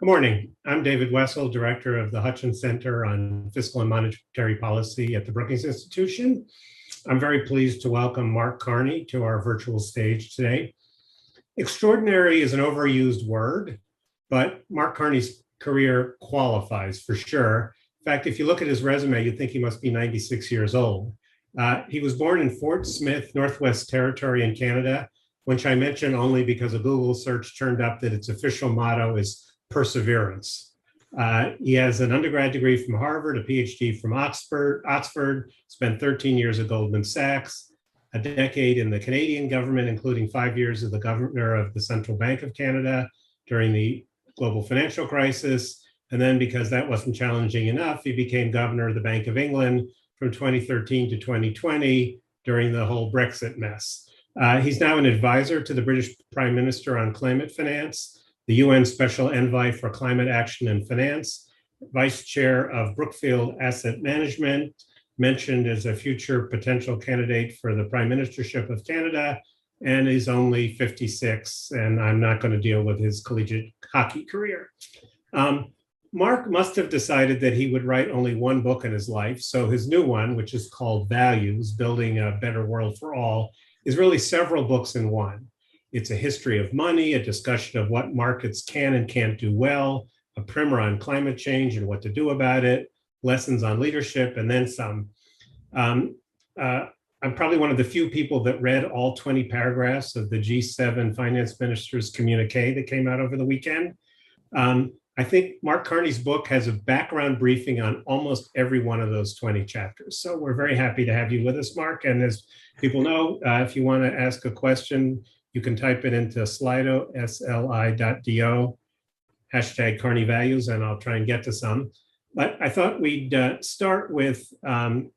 Good morning. I'm David Wessel, Director of the Hutchins Center on Fiscal and Monetary Policy at the Brookings Institution. I'm very pleased to welcome Mark Carney to our virtual stage today. Extraordinary is an overused word, but Mark Carney's career qualifies for sure. In fact, if you look at his resume, you'd think he must be 96 years old. He was born in Fort Smith, Northwest Territory in Canada, which I mention only because a Google search turned up that its official motto is perseverance. He has an undergrad degree from Harvard, a PhD from Oxford, spent 13 years at Goldman Sachs, a decade in the Canadian government, including 5 years as the governor of the Central Bank of Canada during the global financial crisis. And then because that wasn't challenging enough, he became governor of the Bank of England from 2013 to 2020 during the whole Brexit mess. He's now an advisor to the British Prime Minister on climate finance, the UN Special Envoy for Climate Action and Finance, Vice Chair of Brookfield Asset Management, mentioned as a future potential candidate for the Prime Ministership of Canada, and is only 56, and I'm not going to deal with his collegiate hockey career. Mark must have decided that he would write only one book in his life, so his new one, which is called Values, Building a Better World for All, is really several books in one. It's a history of money, a discussion of what markets can and can't do well, a primer on climate change and what to do about it, lessons on leadership, and then some. I'm probably one of the few people that read all 20 paragraphs of the G7 finance ministers' communique that came out over the weekend. I think Mark Carney's book has a background briefing on almost every one of those 20 chapters. So we're very happy to have you with us, Mark. And as people know, if you want to ask a question, you can type it into Slido, sli.do, hashtag Carney Values, and I'll try and get to some. But I thought we'd start with the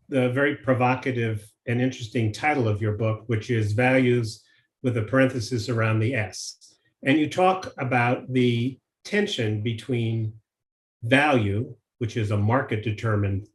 very provocative and interesting title of your book, which is Values with a parenthesis around the S. And you talk about the tension between value, which is a market-determined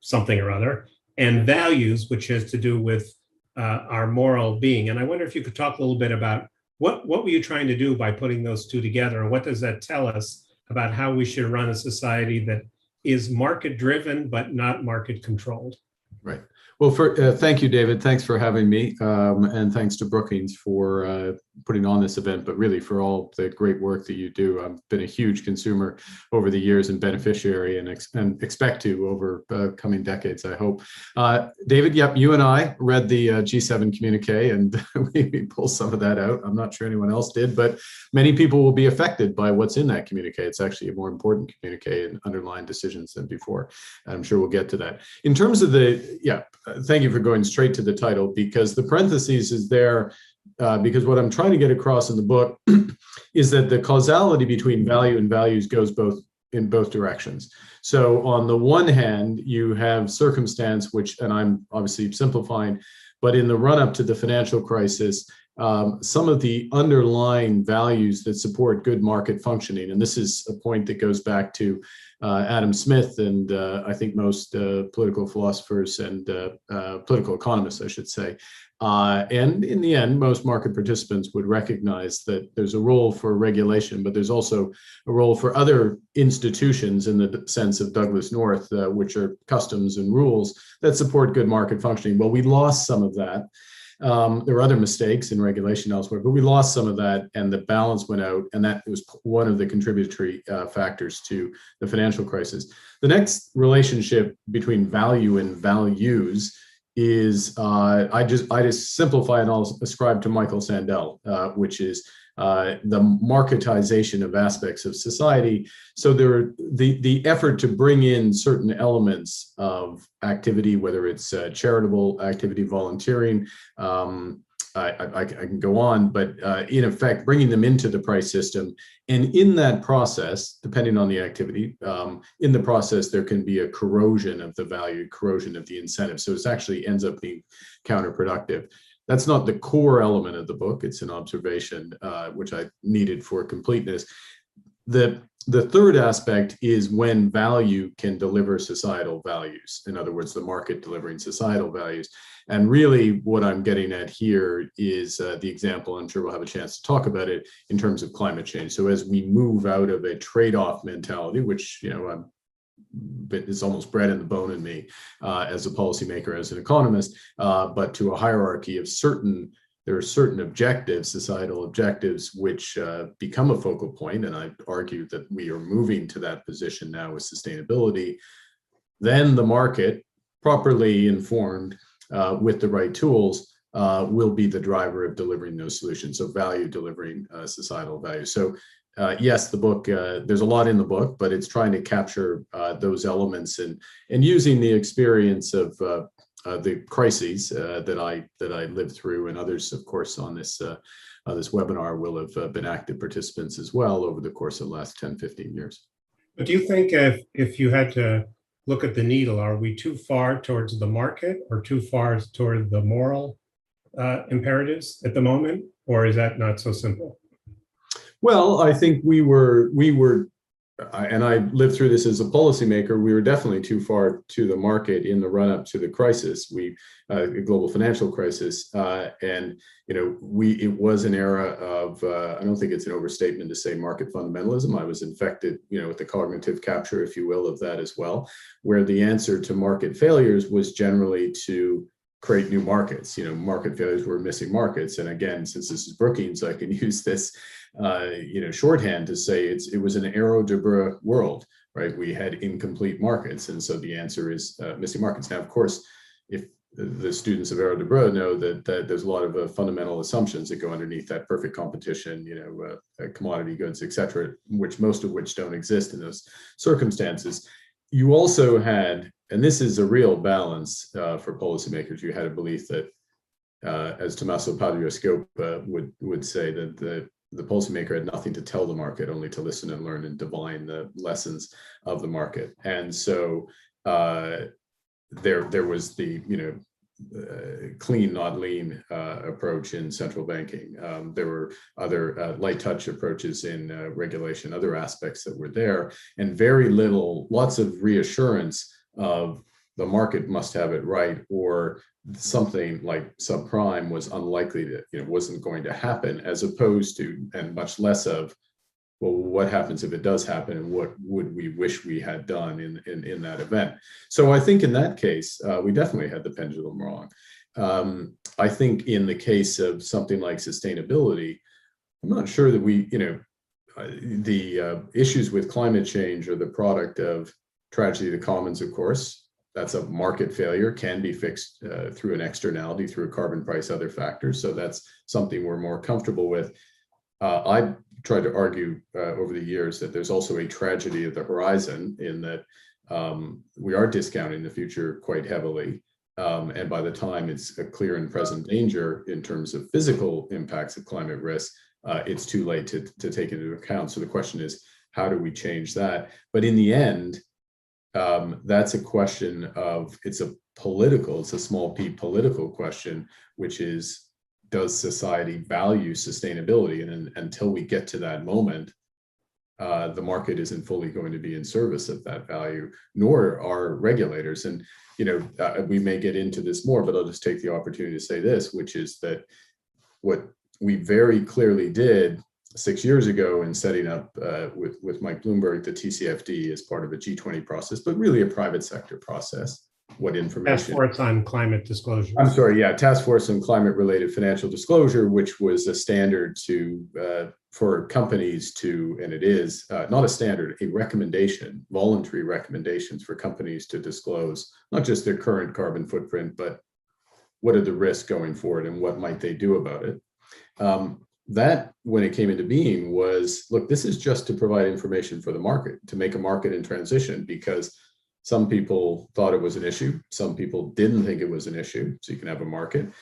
something or other, and values, which has to do with our moral being. And I wonder if you could talk a little bit about what were you trying to do by putting those two together, and what does that tell us about how we should run a society that is market-driven but not market-controlled? Right. Well, thank you, David. Thanks for having me, and thanks to Brookings for putting on this event, but really for all the great work that you do. I've been a huge consumer over the years and beneficiary, and expect to over coming decades, I hope. David, yep, you and I read the G7 communique, and we pulled some of that out. I'm not sure anyone else did, but many people will be affected by what's in that communique. It's actually a more important communique and underlying decisions than before. And I'm sure we'll get to that. In terms of thank you for going straight to the title, because the parentheses is there because what I'm trying to get across in the book is that the causality between value and values goes in both directions. So on the one hand, you have circumstance, which, and I'm obviously simplifying, but in the run-up to the financial crisis, some of the underlying values that support good market functioning, and this is a point that goes back to Adam Smith and I think most political philosophers and political economists, I should say. And in the end, most market participants would recognize that there's a role for regulation, but there's also a role for other institutions in the sense of Douglas North, which are customs and rules that support good market functioning. Well, we lost some of that. There were other mistakes in regulation elsewhere, but we lost some of that, and the balance went out, and that was one of the contributory factors to the financial crisis. The next relationship between value and values is I just simplify and I'll ascribe to Michael Sandel, which is the marketization of aspects of society. So the effort to bring in certain elements of activity, whether it's charitable activity, volunteering, I can go on, but in effect, bringing them into the price system. And in that process, depending on the activity, in the process, there can be a corrosion of the value, corrosion of the incentive. So it actually ends up being counterproductive. That's not the core element of the book. It's an observation, which I needed for completeness. The The third aspect is when value can deliver societal values. In other words, the market delivering societal values. And really what I'm getting at here is the example, I'm sure we'll have a chance to talk about it in terms of climate change. So as we move out of a trade-off mentality, which, it's almost bred in the bone in me as a policymaker, as an economist, but to a hierarchy of there are certain objectives, societal objectives, which become a focal point. And I argue that we are moving to that position now with sustainability. Then the market, properly informed with the right tools, will be the driver of delivering those solutions. So value delivering societal value. So yes, the book, there's a lot in the book, but it's trying to capture those elements and using the experience of the crises that I lived through, and others, of course, on this webinar will have been active participants as well over the course of the last 10, 15 years. But do you think if you had to look at the needle, are we too far towards the market or too far toward the moral imperatives at the moment, or is that not so simple? Well, I think we were, and I lived through this as a policymaker, we were definitely too far to the market in the run-up to the crisis, global financial crisis, and it was an era of, I don't think it's an overstatement to say market fundamentalism. I was infected, with the cognitive capture, if you will, of that as well, where the answer to market failures was generally to create new markets. Market failures were missing markets, and again, since this is Brookings, I can use this shorthand to say it was an Arrow de Breu world, right? We had incomplete markets, and so the answer is missing markets. Now, of course, if the students of Arrow de Breu know that there's a lot of fundamental assumptions that go underneath that: perfect competition, commodity goods, etc., most of which don't exist in those circumstances. You also had, and this is a real balance for policymakers, you had a belief that, as Tommaso Padoa-Schioppa would say, that the policymaker had nothing to tell the market, only to listen and learn and divine the lessons of the market. And so there was the clean, not lean approach in central banking. There were other light touch approaches in regulation, other aspects that were there, and lots of reassurance of the market must have it right, or something like subprime was unlikely to, wasn't going to happen, as opposed to, and much less of, well, what happens if it does happen, and what would we wish we had done in that event? So I think in that case, we definitely had the pendulum wrong. I think in the case of something like sustainability, I'm not sure that the issues with climate change are the product of tragedy of the commons, of course. That's a market failure, can be fixed through an externality, through a carbon price, other factors. So that's something we're more comfortable with. I tried to argue over the years that there's also a tragedy of the horizon, in that we are discounting the future quite heavily. And by the time it's a clear and present danger in terms of physical impacts of climate risk, it's too late to take into account. So the question is, how do we change that? But in the end, that's a question of, it's a small p political question, which is, does society value sustainability? And until we get to that moment, the market isn't fully going to be in service of that value, nor are regulators. And we may get into this more, but I'll just take the opportunity to say this, which is that what we very clearly did 6 years ago in setting up with Mike Bloomberg the TCFD as part of a G20 process, but really a private sector process. What information? Task Force on Climate Disclosure. I'm sorry, yeah, Task Force on Climate-Related Financial Disclosure, which was a standard for companies to, and it is not a standard, a recommendation, voluntary recommendations for companies to disclose not just their current carbon footprint, but what are the risks going forward and what might they do about it. That, when it came into being, was, look, this is just to provide information for the market, to make a market in transition, because some people thought it was an issue. Some people didn't think it was an issue, so you can have a market.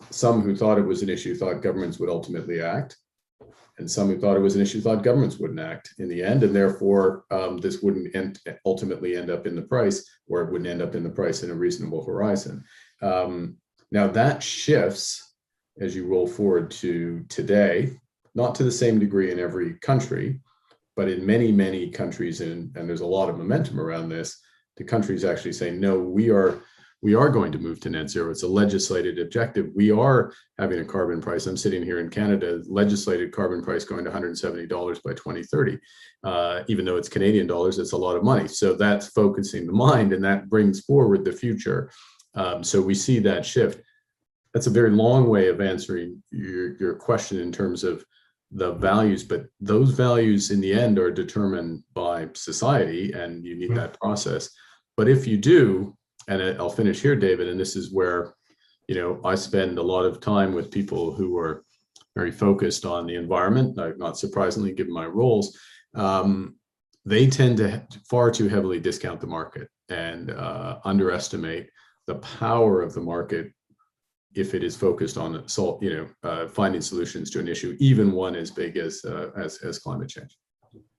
Some who thought it was an issue thought governments would ultimately act. And some who thought it was an issue thought governments wouldn't act in the end, and therefore this wouldn't ultimately end up in the price, or it wouldn't end up in the price in a reasonable horizon. Now that shifts as you roll forward to today, not to the same degree in every country, But in many, many countries, and there's a lot of momentum around this, the countries actually say, no, we are going to move to net zero. It's a legislated objective. We are having a carbon price. I'm sitting here in Canada, legislated carbon price going to $170 by 2030. Even though it's Canadian dollars, it's a lot of money. So that's focusing the mind, and that brings forward the future. So we see that shift. That's a very long way of answering your question in terms of the values, but those values in the end are determined by society, and you need that process. But if you do, and I'll finish here, David, and this is where, I spend a lot of time with people who are very focused on the environment, not surprisingly, given my roles. They tend to far too heavily discount the market and underestimate the power of the market if it is focused on finding solutions to an issue, even one as big as climate change.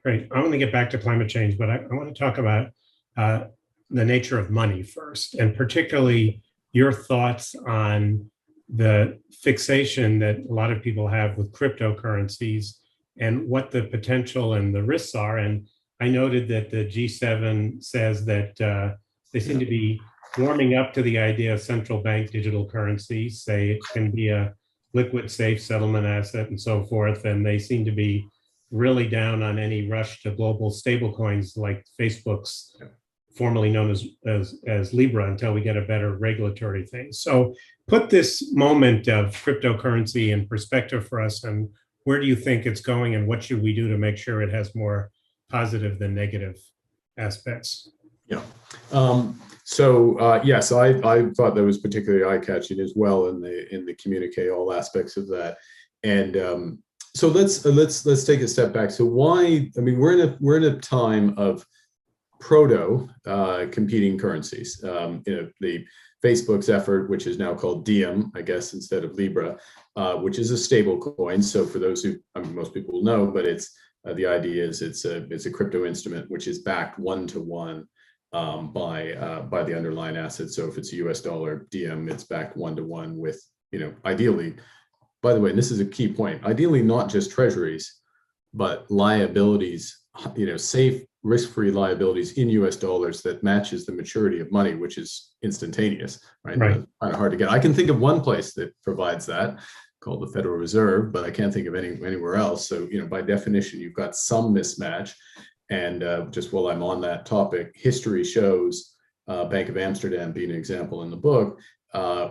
Great. I want to get back to climate change, but I want to talk about the nature of money first, and particularly your thoughts on the fixation that a lot of people have with cryptocurrencies and what the potential and the risks are. And I noted that the G7 says that they seem to be warming up to the idea of central bank digital currencies, say it can be a liquid safe settlement asset and so forth. And they seem to be really down on any rush to global stablecoins like Facebook's, formerly known as Libra, until we get a better regulatory thing. So put this moment of cryptocurrency in perspective for us, and where do you think it's going, and what should we do to make sure it has more positive than negative aspects? Yeah. So I thought that was particularly eye-catching as well in the communique, all aspects of that. And so let's take a step back. So why? I mean, we're in a time of proto competing currencies. The Facebook's effort, which is now called Diem, I guess, instead of Libra, which is a stable coin. So for those who, most people know, but it's the idea is it's a crypto instrument which is backed one-to-one by the underlying asset. So if it's a US dollar Diem, it's backed one-to-one with, ideally, by the way, and this is a key point, ideally not just treasuries, but liabilities, safe, risk-free liabilities in US dollars that matches the maturity of money, which is instantaneous, right? Kind of hard to get. I can think of one place that provides that, called the Federal Reserve, but I can't think of anywhere else. So, by definition, you've got some mismatch. And just while I'm on that topic, history shows Bank of Amsterdam being an example in the book,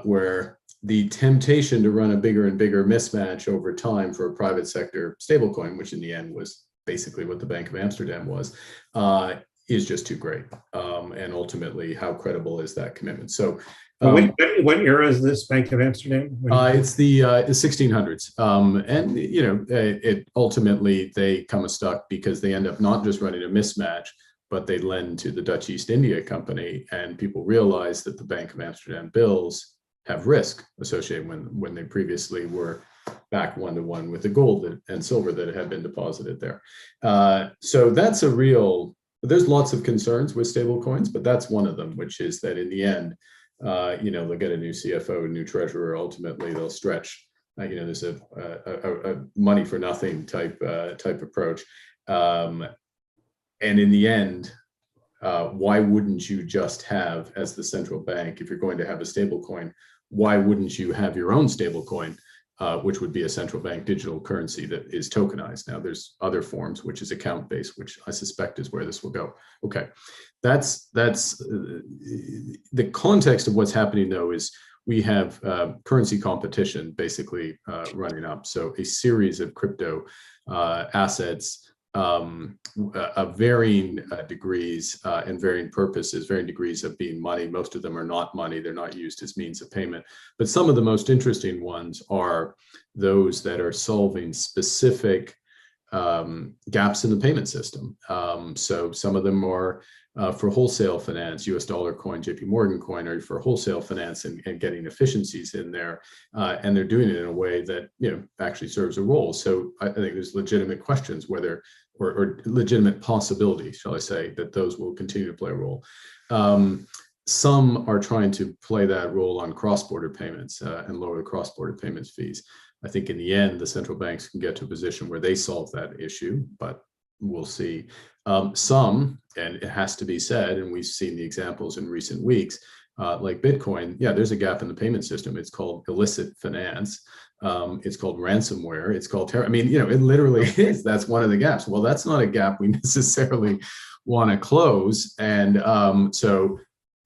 where the temptation to run a bigger and bigger mismatch over time for a private sector stablecoin, which in the end was basically what the Bank of Amsterdam was, is just too great. And ultimately, how credible is that commitment? So what era is this Bank of Amsterdam? It's the 1600s. And, it ultimately, they come unstuck because they end up not just running a mismatch, but they lend to the Dutch East India Company. And people realize that the Bank of Amsterdam bills have risk associated when they previously were back one-to-one with the gold and silver that had been deposited there. So that's there's lots of concerns with stable coins, but that's one of them, which is that in the end, they'll get a new CFO, a new treasurer. Ultimately, they'll stretch. There's a money for nothing type approach. And in the end, why wouldn't you just have, as the central bank, if you're going to have a stable coin, why wouldn't you have your own stable coin, which would be a central bank digital currency that is tokenized? Now, there's other forms, which is account-based, which I suspect is where this will go. Okay, that's the context of what's happening, though, is we have currency competition basically running up. So a series of crypto assets of varying degrees and varying purposes, varying degrees of being money. Most of them are not money. They're not used as means of payment. But some of the most interesting ones are those that are solving specific gaps in the payment system. So some of them are for wholesale finance, US dollar coin, JP Morgan coin, or for wholesale finance and getting efficiencies in there. And they're doing it in a way that, actually serves a role. So I think there's legitimate questions whether, or legitimate possibility, shall I say, that those will continue to play a role. Some are trying to play that role on cross-border payments and lower the cross-border payments fees. I think in the end, the central banks can get to a position where they solve that issue, but we'll see. Some, and it has to be said, and we've seen the examples in recent weeks, like Bitcoin, yeah, there's a gap in the payment system. It's called illicit finance. It's called ransomware. It's called terror. I mean, it literally is. That's one of the gaps. Well, that's not a gap we necessarily want to close. And so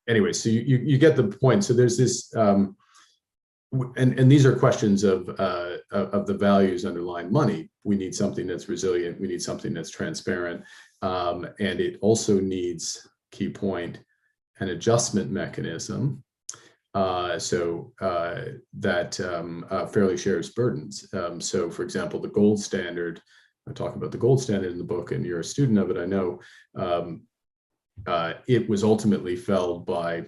anyway, so you get the point. So there's this, and these are questions of the values underlying money. We need something that's resilient. We need something that's transparent. And it also needs, key point, an adjustment mechanism so that fairly shares burdens. So for example, the gold standard, I talk about the gold standard in the book, and you're a student of it, I know. It was ultimately felled by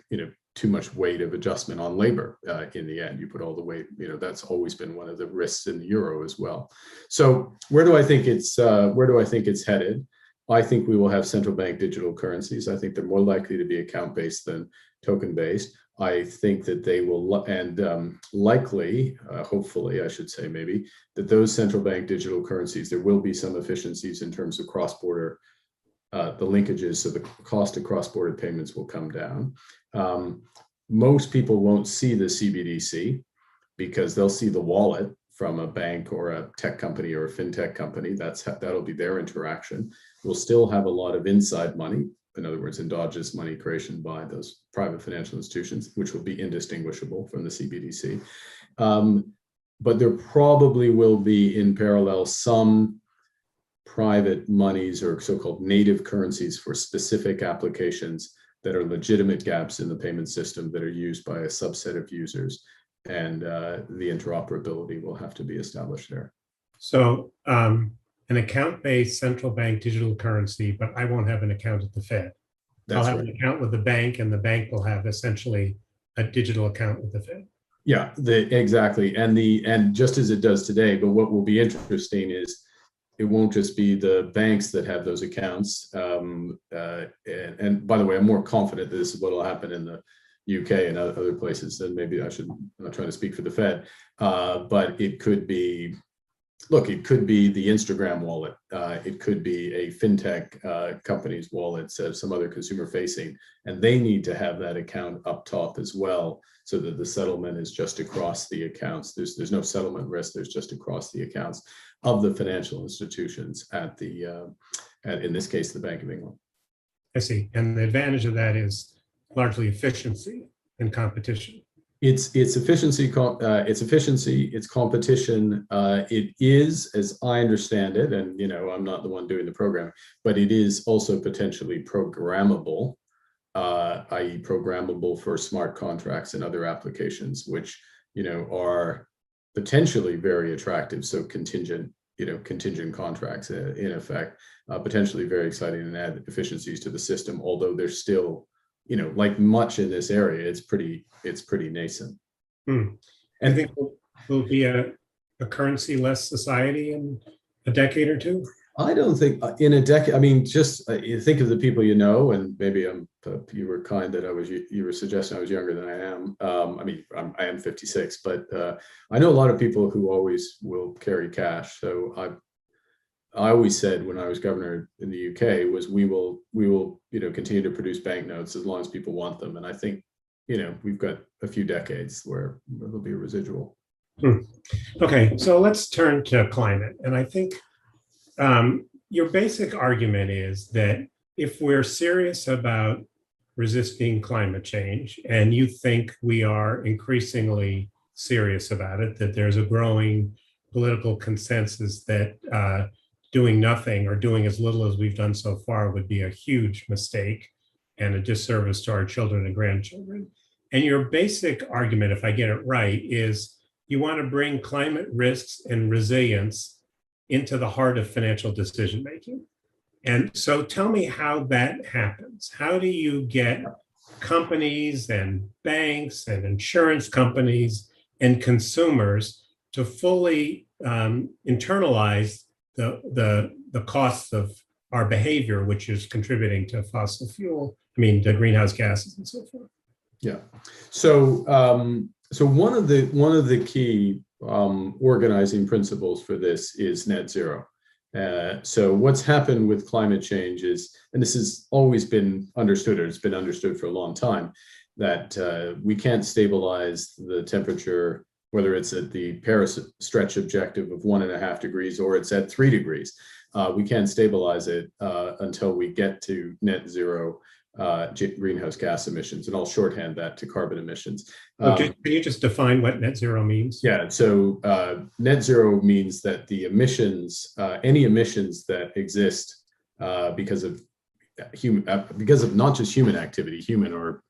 too much weight of adjustment on labor. In the end, you put all the weight. That's always been one of the risks in the euro as well. So where do I think it's headed? I think we will have central bank digital currencies. I think they're more likely to be account-based than token-based. I think that they will, and likely, hopefully, I should say maybe, that those central bank digital currencies, there will be some efficiencies in terms of cross-border, the linkages, so the cost of cross-border payments will come down. Most people won't see the CBDC because they'll see the wallet from a bank or a tech company or a fintech company. That'll be their interaction. We'll still have a lot of inside money, in other words, endogenous money creation by those private financial institutions, which will be indistinguishable from the CBDC. But there probably will be, in parallel, some private monies or so-called native currencies for specific applications that are legitimate gaps in the payment system that are used by a subset of users. And the interoperability will have to be established there. So an account-based central bank digital currency, but I won't have an account at the Fed. I'll have an account with the bank, and the bank will have essentially a digital account with the Fed. Yeah, exactly. And just as it does today, but what will be interesting is it won't just be the banks that have those accounts. And by the way, I'm more confident that this is what will happen in the UK and other places. Then maybe I'm not trying to speak for the Fed, but it could be, it could be the Instagram wallet. It could be a fintech company's wallet, some other consumer facing, and they need to have that account up top as well, so that the settlement is just across the accounts. There's no settlement risk. There's just across the accounts of the financial institutions at in this case, the Bank of England. I see. And the advantage of that is largely efficiency and competition. It's efficiency, it's competition. It is, as I understand it, and I'm not the one doing the program, but it is also potentially programmable, i.e. programmable for smart contracts and other applications, which are potentially very attractive. So contingent contracts in effect, potentially very exciting and add efficiencies to the system, although there's still, like much in this area, it's pretty nascent. And I think we'll be a currency-less society in a decade or two. I don't think in a decade. I mean, just you think of the people and maybe you were kind that you were suggesting I was younger than I am. I am 56, but I know a lot of people who always will carry cash. So I always said when I was governor in the UK was we will continue to produce banknotes as long as people want them. And I think we've got a few decades where there'll be a residual. Okay, so let's turn to climate. And I think your basic argument is that if we're serious about resisting climate change, and you think we are increasingly serious about it, that there's a growing political consensus that doing nothing or doing as little as we've done so far would be a huge mistake and a disservice to our children and grandchildren. And your basic argument, if I get it right, is you want to bring climate risks and resilience into the heart of financial decision making. And so tell me how that happens. How do you get companies and banks and insurance companies and consumers to fully internalize the costs of our behavior, which is contributing to fossil fuel, the greenhouse gases and so forth? Yeah. So one of the key organizing principles for this is net zero. So what's happened with climate change is, and this has always been understood, or it's been understood for a long time, that we can't stabilize the temperature, whether it's at the Paris stretch objective of 1.5 degrees or it's at 3 degrees. We can't stabilize it until we get to net zero greenhouse gas emissions, and I'll shorthand that to carbon emissions. Can you just define what net zero means? Yeah, so net zero means that the emissions, any emissions that exist because of not just human activity, human or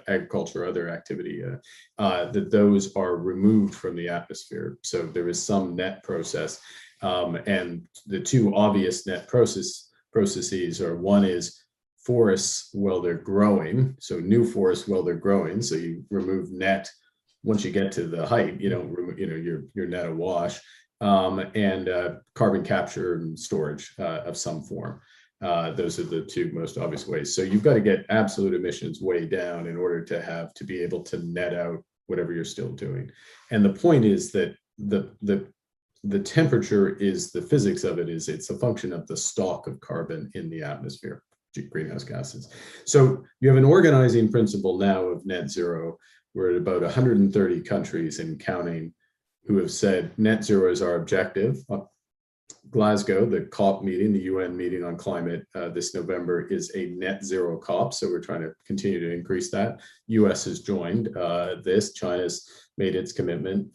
agriculture or other activity, that those are removed from the atmosphere. So there is some net process, and the two obvious net processes are, one is forests while they're growing, so new forests while they're growing. So you remove net once you get to the height, you don't remove, you're net awash, and carbon capture and storage of some form. Those are the two most obvious ways. So you've got to get absolute emissions way down in order to be able to net out whatever you're still doing. And the point is that the temperature is, the physics of it is, it's a function of the stock of carbon in the atmosphere, greenhouse gases. So you have an organizing principle now of net zero. We're at about 130 countries and counting who have said net zero is our objective. Glasgow, the COP meeting, the UN meeting on climate this November, is a net zero COP. So we're trying to continue to increase that. US has joined this. China's made its commitment,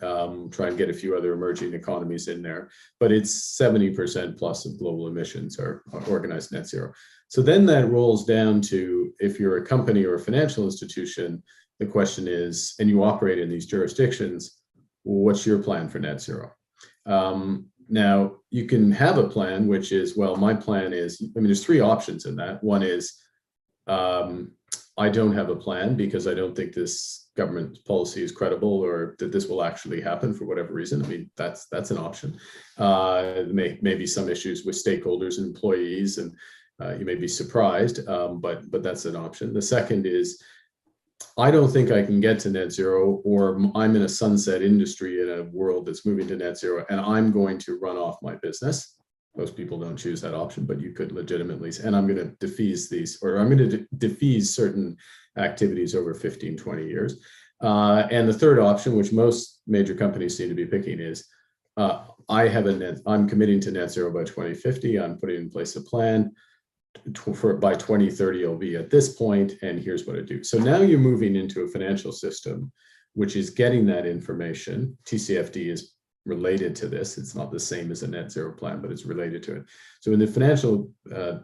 try and get a few other emerging economies in there. But it's 70% plus of global emissions are organized net zero. So then that rolls down to, if you're a company or a financial institution, the question is, and you operate in these jurisdictions, what's your plan for net zero? Now, you can have a plan, which is, well, my plan is, there's three options in that. One is, I don't have a plan because I don't think this government policy is credible, or that this will actually happen for whatever reason. That's an option. Maybe some issues with stakeholders and employees, and you may be surprised, but that's an option. The second is, I don't think I can get to net zero, or I'm in a sunset industry in a world that's moving to net zero, and I'm going to run off my business. Most people don't choose that option, but you could legitimately, and I'm going to defease these, or I'm going to defease certain activities over 15, 20 years. And the third option, which most major companies seem to be picking, is I'm committing to net zero by 2050. I'm putting in place a plan. By 2030, I'll be at this point, and here's what I do. So now you're moving into a financial system which is getting that information. TCFD is related to this. It's not the same as a net zero plan, but it's related to it. So in the financial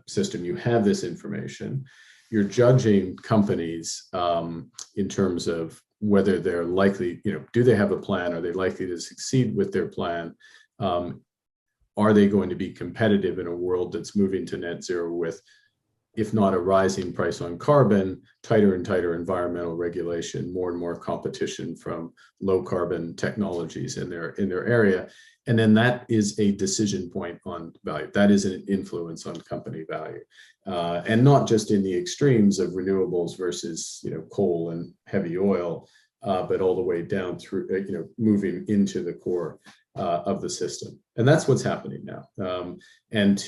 system, you have this information. You're judging companies in terms of whether they're likely, do they have a plan? Are they likely to succeed with their plan? Are they going to be competitive in a world that's moving to net zero with, if not a rising price on carbon, tighter and tighter environmental regulation, more and more competition from low carbon technologies in their area? And then that is a decision point on value. That is an influence on company value. And not just in the extremes of renewables versus coal and heavy oil, but all the way down through, moving into the core of the system. And that's what's happening now. And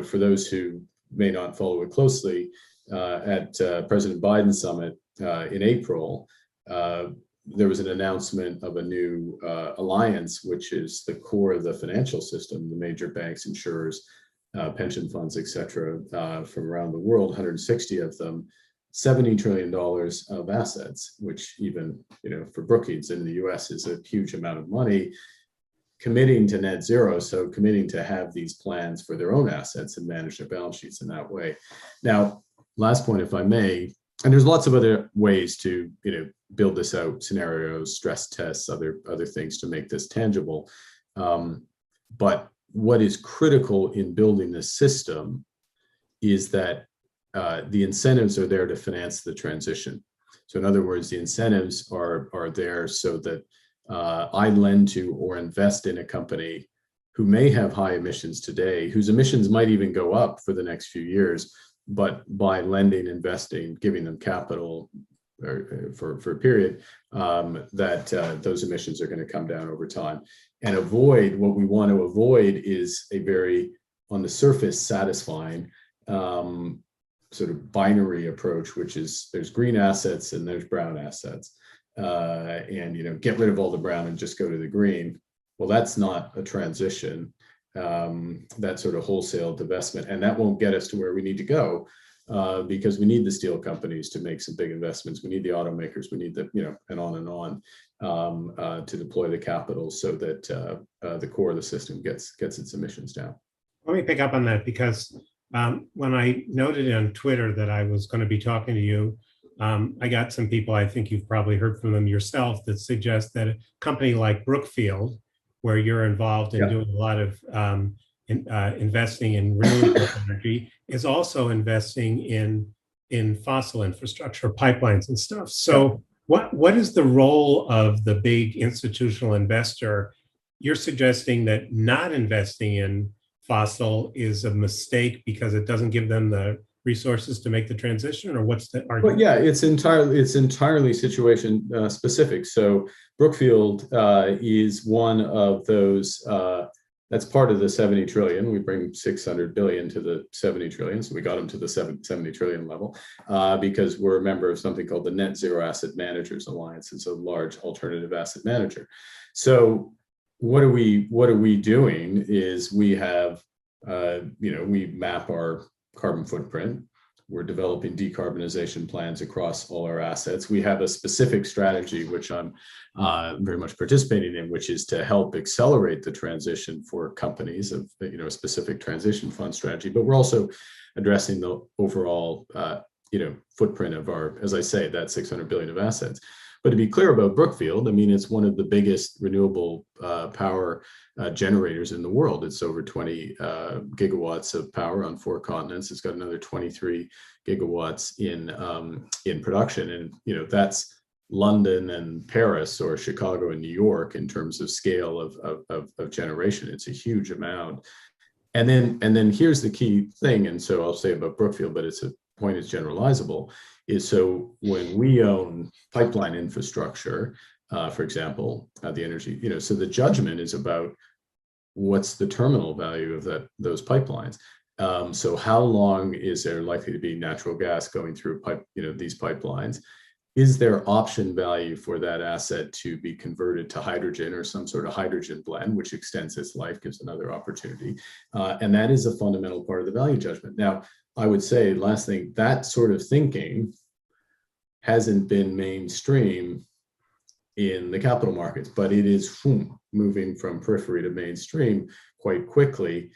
for those who may not follow it closely, at President Biden's summit in April, there was an announcement of a new alliance, which is the core of the financial system, the major banks, insurers, pension funds, et cetera, from around the world, 160 of them, $70 trillion of assets, which even, for Brookings in the US is a huge amount of money, committing to net zero. So committing to have these plans for their own assets and manage their balance sheets in that way. Now, last point, if I may, and there's lots of other ways to, build this out, scenarios, stress tests, other things to make this tangible. But what is critical in building this system is that the incentives are there to finance the transition. So in other words, the incentives are there so that I lend to or invest in a company who may have high emissions today, whose emissions might even go up for the next few years, but by lending, investing, giving them capital for a period, that those emissions are going to come down over time. and avoid what we want to avoid is a very, on the surface, satisfying sort of binary approach, which is there's green assets and there's brown assets. And get rid of all the brown and just go to the green. Well, that's not a transition. That sort of wholesale divestment, and that won't get us to where we need to go, because we need the steel companies to make some big investments. We need the automakers. We need and on, to deploy the capital so that the core of the system gets its emissions down. Let me pick up on that, because when I noted on Twitter that I was going to be talking to you, I got some people, I think you've probably heard from them yourself, that suggest that a company like Brookfield, where you're involved in doing a lot of investing in renewable energy, is also investing in fossil infrastructure, pipelines and stuff. So what is the role of the big institutional investor? You're suggesting that not investing in fossil is a mistake because it doesn't give them the resources to make the transition, or what's the argument? Well, yeah, it's entirely situation specific. So Brookfield is one of those. That's part of the 70 trillion. We bring 600 billion to the 70 trillion. So we got them to the 70 trillion level because we're a member of something called the Net Zero Asset Managers Alliance. It's a large alternative asset manager. So what are we doing is we have, we map our carbon footprint. We're developing decarbonization plans across all our assets. We have a specific strategy, which I'm very much participating in, which is to help accelerate the transition for companies of, a specific transition fund strategy. But we're also addressing the overall, footprint of our, as I say, that 600 billion of assets. But to be clear about Brookfield, I mean, it's one of the biggest renewable power generators in the world. It's over 20 gigawatts of power on 4 continents. It's got another 23 gigawatts in production, and that's London and Paris or Chicago and New York in terms of scale of generation. It's a huge amount. And then here's the key thing, and so I'll say about Brookfield, but it's a point is generalizable, is so when we own pipeline infrastructure, for example, the energy, so the judgment is about what's the terminal value of those pipelines. So how long is there likely to be natural gas going through these pipelines? Is there option value for that asset to be converted to hydrogen or some sort of hydrogen blend, which extends its life, gives another opportunity? And that is a fundamental part of the value judgment. Now, I would say, last thing, that sort of thinking hasn't been mainstream in the capital markets, but it is moving from periphery to mainstream quite quickly,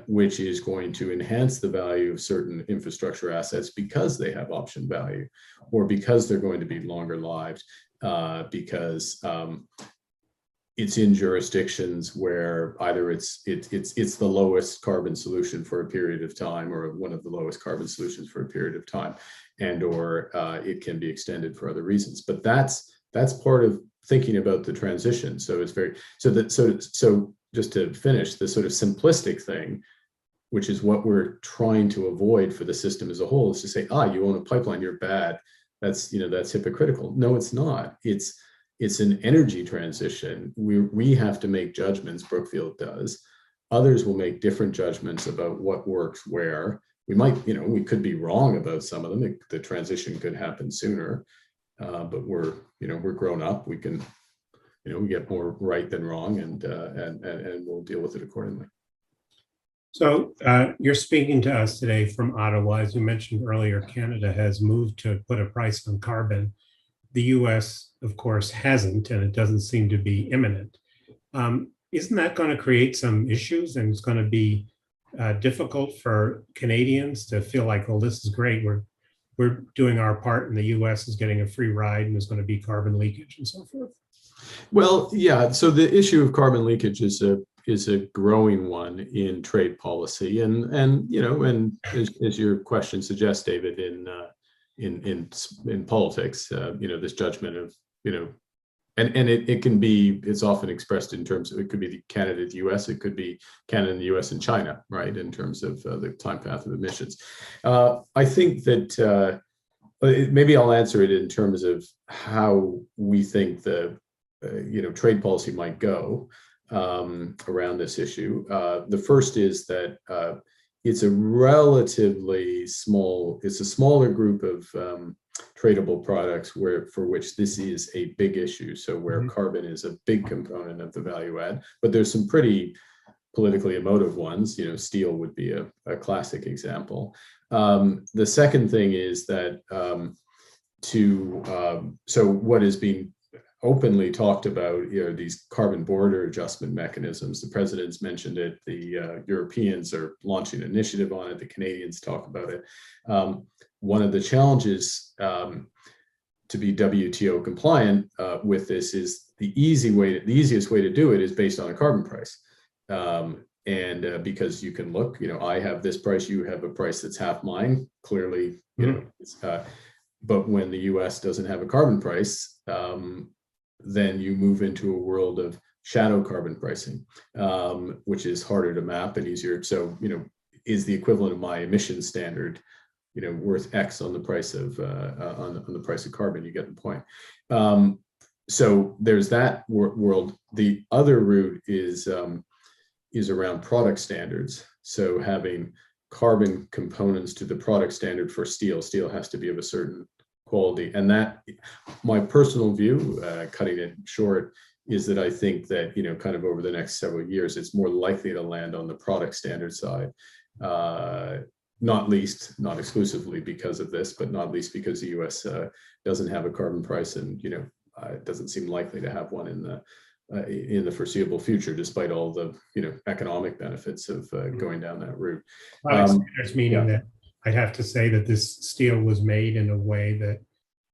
which is going to enhance the value of certain infrastructure assets because they have option value, or because they're going to be longer lived, because it's in jurisdictions where either it's the lowest carbon solution for a period of time, or one of the lowest carbon solutions for a period of time, and or it can be extended for other reasons. But that's part of thinking about the transition. So it's very so just to finish, the sort of simplistic thing, which is what we're trying to avoid for the system as a whole, is to say, you own a pipeline, you're bad. That's hypocritical. No, it's not. It's an energy transition. We have to make judgments, Brookfield does. Others will make different judgments about what works where. We might, we could be wrong about some of them. The transition could happen sooner, but we're grown up. We can, we get more right than wrong, and we'll deal with it accordingly. So you're speaking to us today from Ottawa. As you mentioned earlier, Canada has moved to put a price on carbon. The US, of course, hasn't, and it doesn't seem to be imminent. Isn't that going to create some issues, and it's going to be difficult for Canadians to feel like, well, this is great, we're doing our part, and the US is getting a free ride, and there's going to be carbon leakage and so forth? Well, yeah. So the issue of carbon leakage is a growing one in trade policy, and as your question suggests, David, in politics, this judgment of, and it can be, it's often expressed in terms of, it could be the Canada, the US, it could be Canada, the US, and China, right, in terms of the time path of emissions. I think that maybe I'll answer it in terms of how we think the trade policy might go. around this issue. The first is that it's a relatively small, it's a smaller group of tradable products for which this is a big issue. So where carbon is a big component of the value add, but there's some pretty politically emotive ones. Steel would be a classic example. The second thing is that so what is being openly talked about, these carbon border adjustment mechanisms. The president's mentioned it. The Europeans are launching an initiative on it. The Canadians talk about it. One of the challenges to be WTO compliant with this is the easiest way to do it is based on a carbon price. And because you can look, I have this price, you have a price that's half mine. Clearly, but when the U.S. doesn't have a carbon price, then you move into a world of shadow carbon pricing, which is harder to map and easier. So, is the equivalent of my emission standard, worth X on the price of on the price of carbon? You get the point. So there's that world. The other route is around product standards. So having carbon components to the product standard for steel. Steel has to be of a certain quality. And that, my personal view, cutting it short, is that I think that, kind of over the next several years, it's more likely to land on the product standard side, not exclusively because of this, but not least because the US doesn't have a carbon price and, it doesn't seem likely to have one in the foreseeable future, despite all the, economic benefits of going down that route. Meaning that I'd have to say that this steel was made in a way that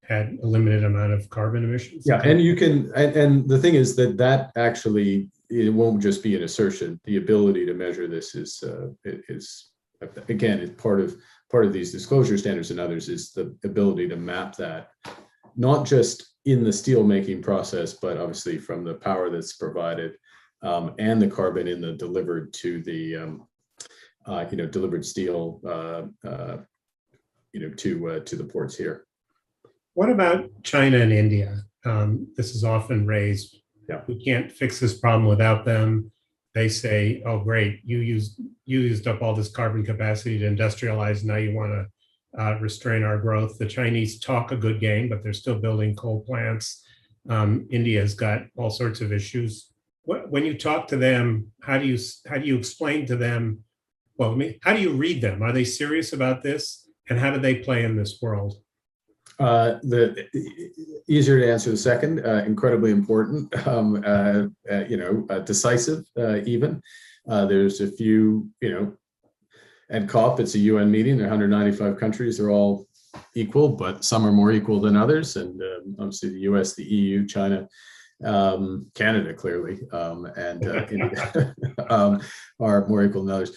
had a limited amount of carbon emissions. Yeah, and you can, and the thing is that actually, it won't just be an assertion. The ability to measure this is again, it's part of these disclosure standards and others, is the ability to map that, not just in the steel making process, but obviously from the power that's provided and the carbon in the delivered to the delivered steel, to the ports here. What about China and India? This is often raised. Yeah. We can't fix this problem without them. They say, "Oh, great, you used up all this carbon capacity to industrialize. Now you want to restrain our growth." The Chinese talk a good game, but they're still building coal plants. India's got all sorts of issues. When you talk to them, how do you explain to them? Well, how do you read them? Are they serious about this? And how do they play in this world? The easier to answer the second, incredibly important, decisive even. There's a few, at COP, it's a UN meeting, there are 195 countries, they're all equal, but some are more equal than others. And obviously the US, the EU, China, Canada clearly, and India are more equal than others.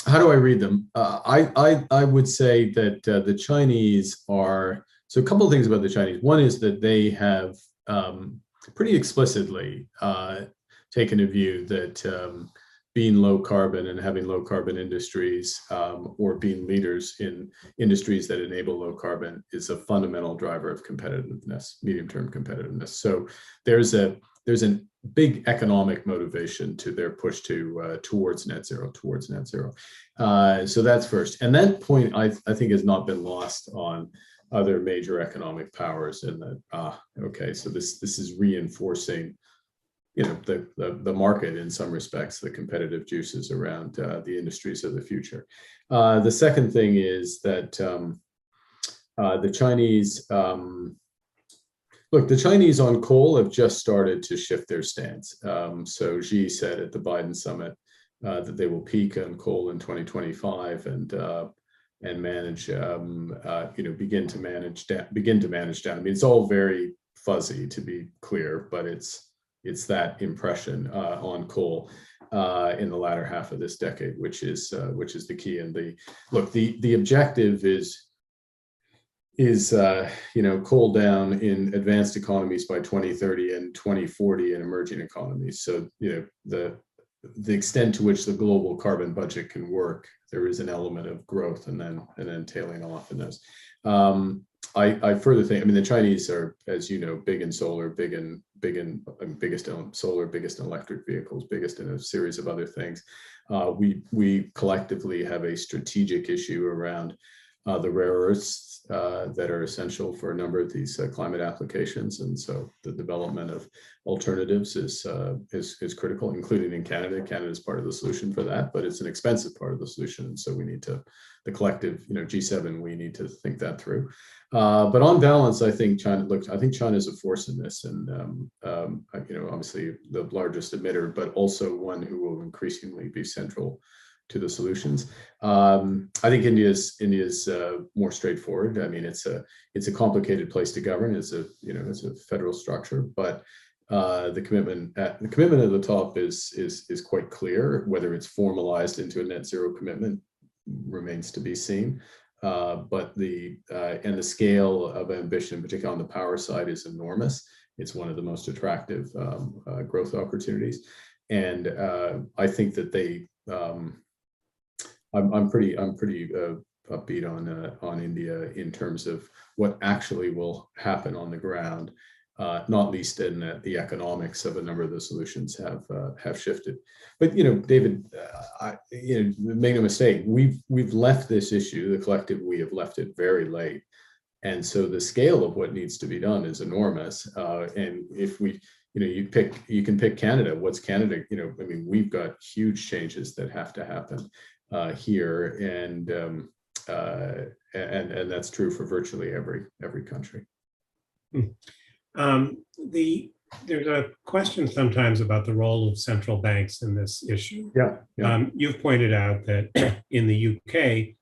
How do I read them? I would say that the Chinese are, so a couple of things about the Chinese. One is that they have pretty explicitly taken a view that being low carbon and having low carbon industries, or being leaders in industries that enable low carbon, is a fundamental driver of competitiveness, medium-term competitiveness. So there's a big economic motivation to their push towards net zero. So that's first. And that point, I think, has not been lost on other major economic powers, in that, okay, so this is reinforcing, the market in some respects, the competitive juices around the industries of the future. The second thing is that the Chinese, look, the Chinese on coal have just started to shift their stance. So Xi said at the Biden summit that they will peak on coal in 2025 and manage, begin to manage down. I mean, it's all very fuzzy, to be clear, but it's that impression on coal in the latter half of this decade, which is the key. And the objective is coal down in advanced economies by 2030 and 2040 in emerging economies. So the extent to which the global carbon budget can work, there is an element of growth and then tailing off in those. I further think, I mean, the Chinese are, as you know, big in solar, biggest in solar, biggest in electric vehicles, biggest in a series of other things. We collectively have a strategic issue around the rare earths that are essential for a number of these climate applications, and so the development of alternatives is critical, including in Canada. Canada is part of the solution for that, but it's an expensive part of the solution, and so we need to, the collective, G7, we need to think that through. But on balance, I think China is a force in this, and obviously the largest emitter, but also one who will increasingly be central to the solutions. I think India's more straightforward. I mean, it's a complicated place to govern. It's a federal structure, but the commitment at the top is quite clear. Whether it's formalized into a net zero commitment remains to be seen. But the scale of ambition, particularly on the power side, is enormous. It's one of the most attractive growth opportunities, and I think that I'm pretty upbeat on India in terms of what actually will happen on the ground, not least in that the economics of a number of the solutions have shifted. But David, make no mistake, we've left this issue, the collective, we have left it very late, and so the scale of what needs to be done is enormous. And if you can pick Canada. What's Canada? I mean, we've got huge changes that have to happen here, and that's true for virtually every country. There's a question sometimes about the role of central banks in this issue. Yeah. You've pointed out that in the UK,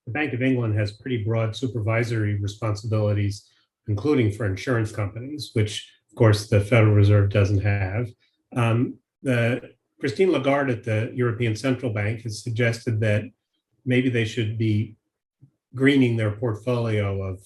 the Bank of England has pretty broad supervisory responsibilities, including for insurance companies, which, of course, the Federal Reserve doesn't have. Christine Lagarde at the European Central Bank has suggested that maybe they should be greening their portfolio of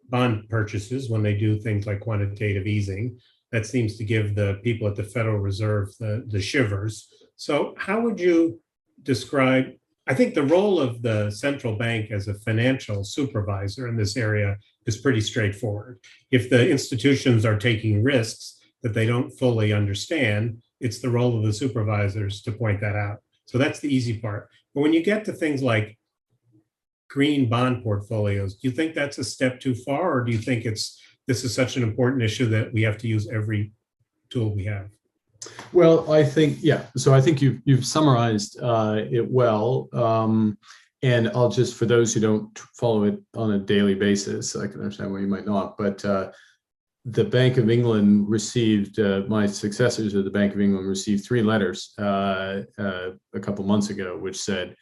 bond purchases when they do things like quantitative easing. That seems to give the people at the Federal Reserve the shivers. So how would you describe, I think the role of the central bank as a financial supervisor in this area is pretty straightforward. If the institutions are taking risks that they don't fully understand, it's the role of the supervisors to point that out. So that's the easy part. But when you get to things like green bond portfolios, do you think that's a step too far, or do you think this is such an important issue that we have to use every tool we have? Well, I think, yeah. So I think you've summarized it well. And I'll just, for those who don't follow it on a daily basis, I can understand why you might not, but the Bank of England received, my successors at the Bank of England received 3 letters a couple months ago, which said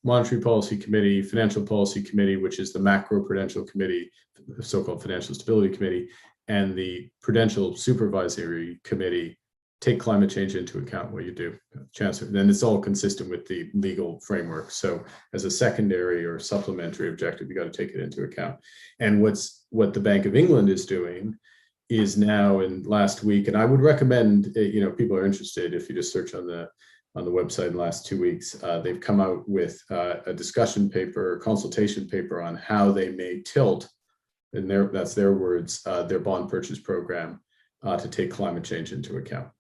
Monetary Policy Committee, Financial Policy Committee, which is the Macro-Prudential Committee, the so-called Financial Stability Committee, and the Prudential Supervisory Committee, take climate change into account what you do. Chancellor, then it's all consistent with the legal framework. So as a secondary or supplementary objective, you got to take it into account. And what the Bank of England is doing is now, in last week, and I would recommend, people are interested, if you just search on the website in the last 2 weeks, they've come out with a discussion paper, consultation paper on how they may tilt, and that's their words, their bond purchase program to take climate change into account.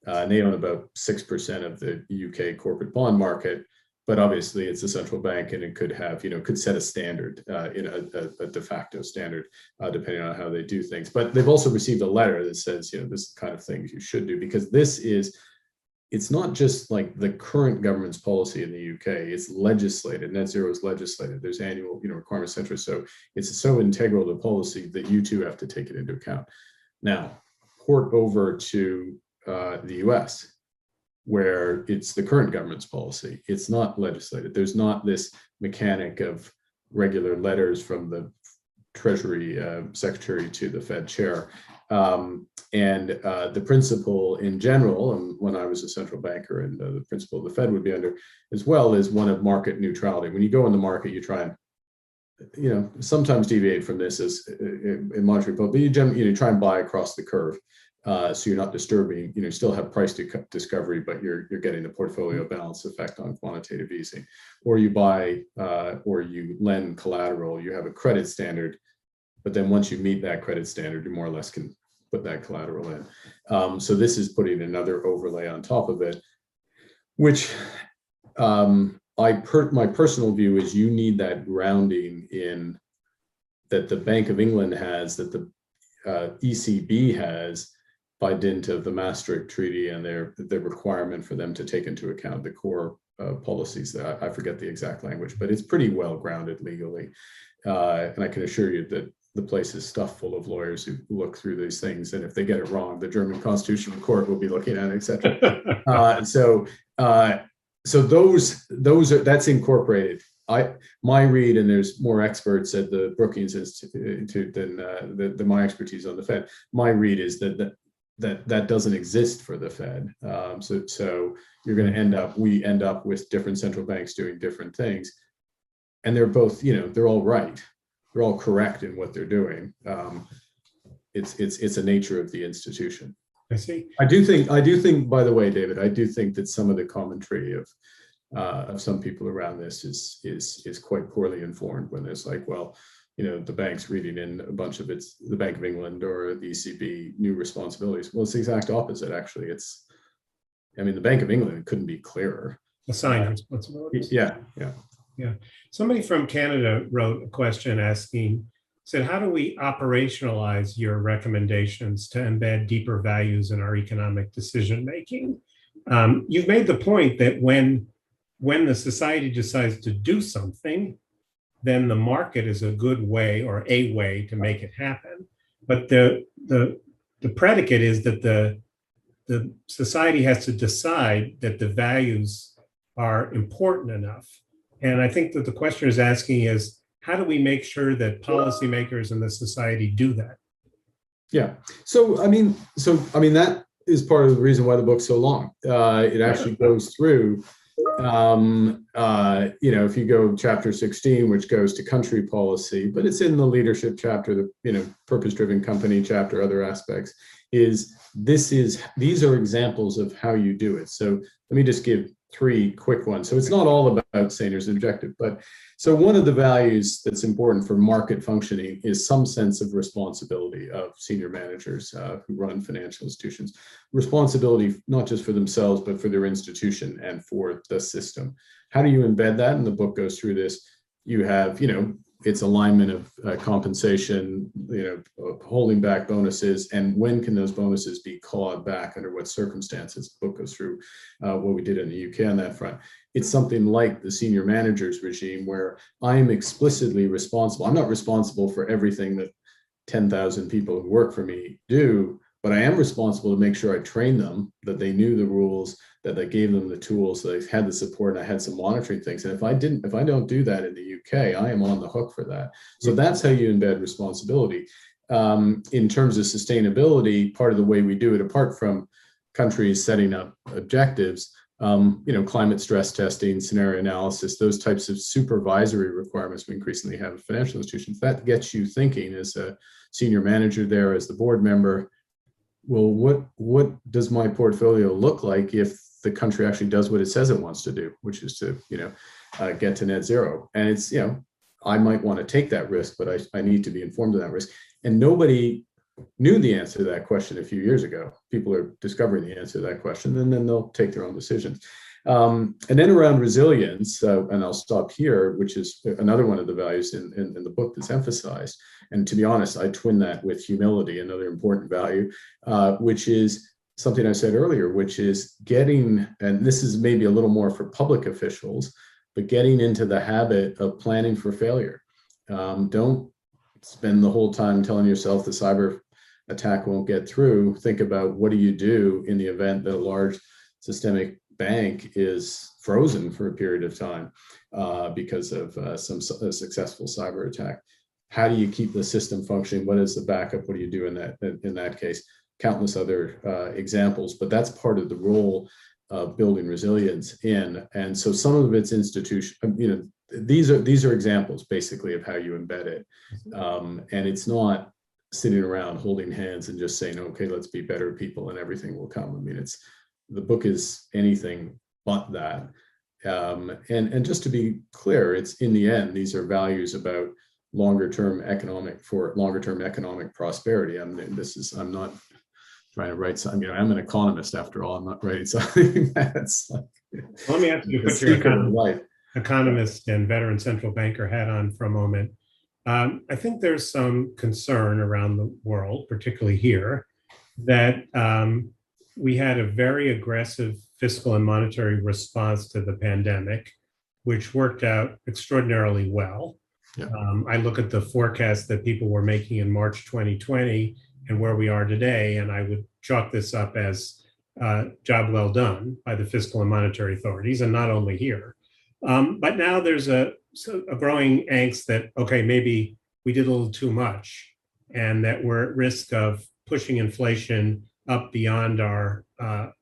They own about 6% of the UK corporate bond market, but obviously it's a central bank, and it could have, could set a standard, a de facto standard, depending on how they do things. But they've also received a letter that says, this is the kind of things you should do, because it's not just like the current government's policy in the UK, it's legislated, net zero is legislated. There's annual, requirements, etc. So it's so integral to policy that you too have to take it into account. Now, port over to the US, where it's the current government's policy. It's not legislated. There's not this mechanic of regular letters from the Treasury Secretary to the Fed chair. And the principle in general, and when I was a central banker, and the principle the Fed would be under as well, is one of market neutrality. When you go in the market, you try and, sometimes deviate from this as in monetary policy, but you try and buy across the curve. So you're not disturbing, you still have price discovery, but you're getting the portfolio balance effect on quantitative easing. Or you buy, or you lend collateral, you have a credit standard, but then once you meet that credit standard, you more or less can put that collateral in. So this is putting another overlay on top of it, which my personal view is you need that grounding in that the Bank of England has, that the ECB has, by dint of the Maastricht Treaty and the requirement for them to take into account the core policies. That I forget the exact language, but it's pretty well grounded legally. And I can assure you that the place is stuffed full of lawyers who look through these things, and if they get it wrong, the German Constitutional Court will be looking at it, etc. So that's incorporated. My read, and there's more experts at the Brookings Institute than my expertise on the Fed. My read is that doesn't exist for the Fed. So you're going to we end up with different central banks doing different things, and they're both, they're all right. They're all correct in what they're doing. It's a nature of the institution. I see. I do think, by the way, David, I do think that some of the commentary of some people around this is quite poorly informed, when there's like, well, the bank's reading in a bunch of the Bank of England or the ECB new responsibilities. Well, it's the exact opposite, actually. The Bank of England couldn't be clearer. Assigned responsibilities. Yeah. Somebody from Canada wrote a question said, how do we operationalize your recommendations to embed deeper values in our economic decision-making? You've made the point that when the society decides to do something, then the market is a good way or a way to make it happen. But the predicate is that the society has to decide that the values are important enough. And I think that the question is asking is, how do we make sure that policymakers in the society do that? Yeah. So that is part of the reason why the book's so long. It actually goes through, if you go chapter 16, which goes to country policy, but it's in the leadership chapter, the purpose-driven company chapter, other aspects, these are examples of how you do it. So let me just give 3 quick ones. So it's not all about saying there's an objective, but so one of the values that's important for market functioning is some sense of responsibility of senior managers who run financial institutions. Responsibility, not just for themselves, but for their institution and for the system. How do you embed that? And the book goes through this. You have, it's alignment of compensation, holding back bonuses, and when can those bonuses be clawed back, under what circumstances? The book goes through what we did in the UK on that front. It's something like the senior managers regime, where I am explicitly responsible. I'm not responsible for everything that 10,000 people who work for me do, but I am responsible to make sure I train them, that they knew the rules, that I gave them the tools, that they had the support, and I had some monitoring things. And if I don't do that in the UK, I am on the hook for that. So that's how you embed responsibility. In terms of sustainability, part of the way we do it, apart from countries setting up objectives, climate stress testing, scenario analysis, those types of supervisory requirements we increasingly have in financial institutions, that gets you thinking as a senior manager there, as the board member, well, what does my portfolio look like if the country actually does what it says it wants to do, which is to, get to net zero? And it's, I might want to take that risk, but I need to be informed of that risk. And nobody knew the answer to that question a few years ago. People are discovering the answer to that question, and then they'll take their own decisions. And then around resilience, and I'll stop here, which is another one of the values in the book that's emphasized. And to be honest, I twin that with humility, another important value, which is something I said earlier, which is getting, and this is maybe a little more for public officials, but getting into the habit of planning for failure. Don't spend the whole time telling yourself the cyber attack won't get through. Think about, what do you do in the event that a large systemic bank is frozen for a period of time because of a successful cyber attack? How do you keep the system functioning? What is the backup? What do you do in that case? Countless other examples, but that's part of the role of building resilience in. And so some of it's institution. These are examples basically of how you embed it, and it's not sitting around holding hands and just saying, okay, let's be better people and everything will come. The book is anything but that. And just to be clear, it's, in the end, these are values about longer term economic prosperity. I mean, I'm not trying to write something. I'm an economist after all. I'm not writing something that's like, let me ask you to put your economist and veteran central banker hat on for a moment. I think there's some concern around the world, particularly here, that we had a very aggressive fiscal and monetary response to the pandemic, which worked out extraordinarily well. Yeah. I look at the forecast that people were making in March 2020 and where we are today, and I would chalk this up as job well done by the fiscal and monetary authorities, and not only here. But now there's a growing angst that, okay, maybe we did a little too much and that we're at risk of pushing inflation up beyond our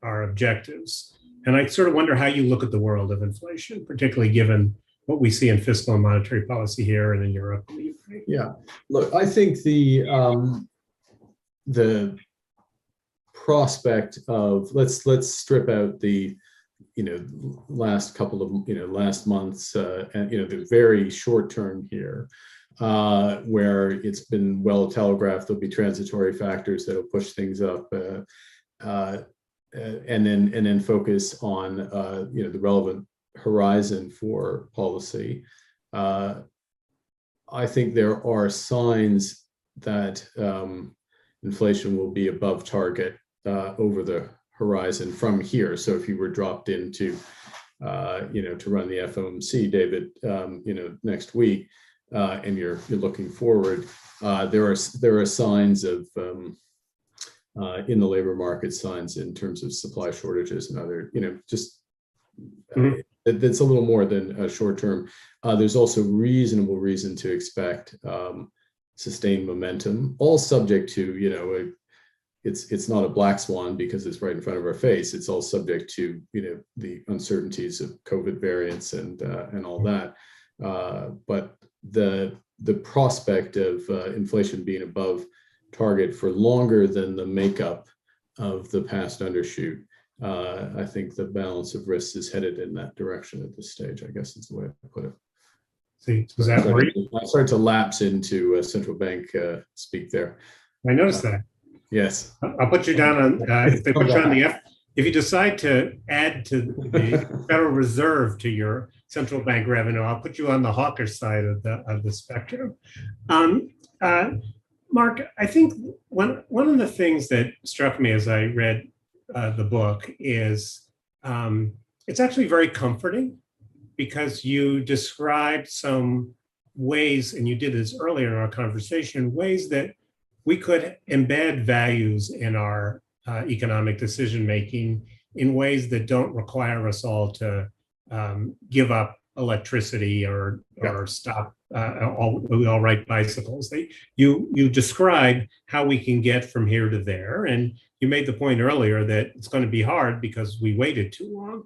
objectives. And I sort of wonder how you look at the world of inflation, particularly given what we see in fiscal and monetary policy here and in Europe and the UK. Yeah, look, I think the prospect of let's strip out the last couple of last months and the very short term here, where it's been well telegraphed there'll be transitory factors that'll push things up, and then focus on the relevant horizon for policy. I think there are signs that inflation will be above target over the horizon from here. So if you were dropped into to run the FOMC, David, next week, and you're looking forward, there are signs of in the labor market, signs in terms of supply shortages and other, it's a little more than a short term. There's also reasonable reason to expect sustained momentum, all subject to, it's not a black swan because it's right in front of our face. It's all subject to, the uncertainties of COVID variants and all that. But the prospect of inflation being above target for longer than the makeup of the past undershoot, I think the balance of risks is headed in that direction at this stage, I guess is the way to put it. See, does that work? I started to lapse into central bank speak there. I noticed that. Yes. I'll put you down on, if they put you on the if you decide to add to the Federal Reserve to your central bank revenue, I'll put you on the hawkish side of the spectrum. Mark, I think one of the things that struck me as I read the book is it's actually very comforting, because you described some ways, and you did this earlier in our conversation, ways that we could embed values in our economic decision making in ways that don't require us all to give up electricity or stop we all ride bicycles. You describe how we can get from here to there, and you made the point earlier that it's going to be hard because we waited too long.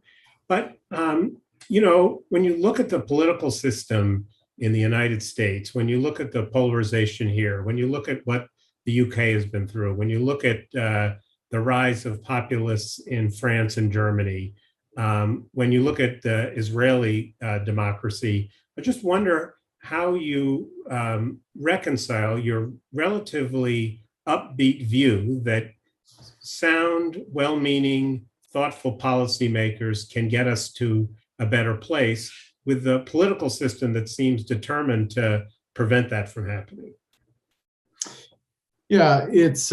But when you look at the political system in the United States, when you look at the polarization here, when you look at what the UK has been through, when you look at the rise of populists in France and Germany, when you look at the Israeli democracy, I just wonder how you reconcile your relatively upbeat view that sound, well-meaning, thoughtful policymakers can get us to a better place with the political system that seems determined to prevent that from happening. Yeah, it's